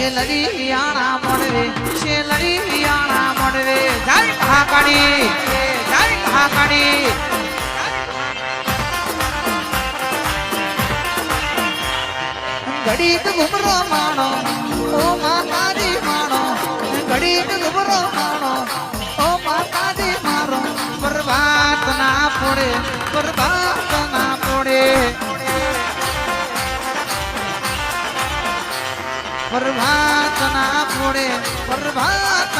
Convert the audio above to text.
શેલરિયાણા મોડવે શેલરિયાણા મોડવે જય મહાકાળી જય મહાકાળી ઘડીક ઘુમરો માણો ઓ માતાજી માણો ઘડીક ઘુમરો માણો ઓ માતાજી મારો પ્રભાત ના પડે પ્રભાત ના પડે પ્રભાત ના પડે પ્રભાત